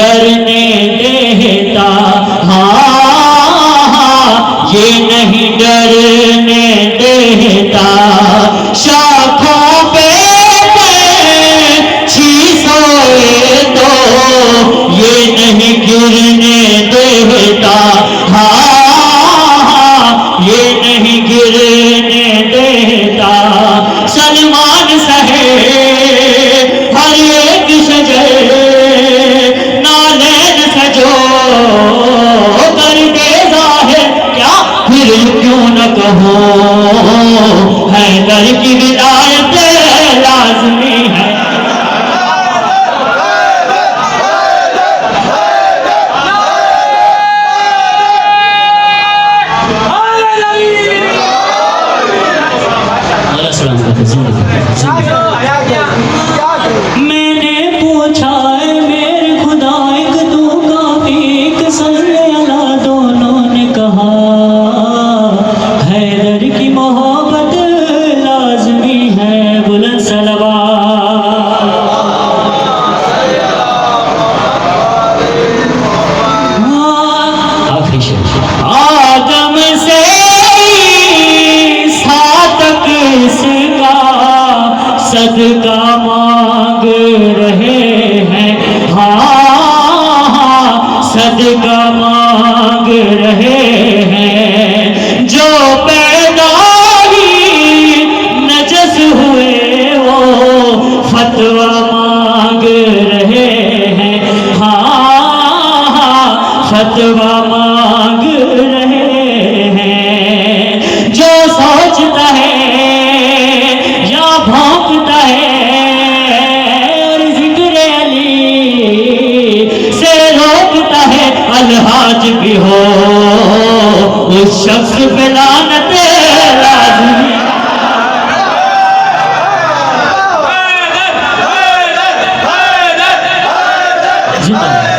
डरने देता, हाँ ये नहीं डरने देता। शाखों पे पंछी सोए तो ये नहीं गिरने देता, हाँ ये नहीं गिरने देता। सलमान सहे हर एक सजे, नालेन सजो करके जाहिर, क्या फिर क्यों न कहो हैदर की विलायत लाज़मी है। मैंने पूछा है मेरे खुदा एक तू काफी, एक सल्ले अला, दोनों ने कहा हैदर की मोहब्बत लाजमी है। बुलंद सलवात। आदम से सातक इसका सदका मांग रहे हैं, हाँ सदका मांग रहे हैं। जो पैदा ही नजस हुए वो फतवा मांग रहे हैं, हाँ फतवा मांग रहे हैं। जो सोचता है या भौंकता है और जिक्र अली से रोकता है, अलहाज भी हो उस शख्स पे लानत लाज़मी। जिंदा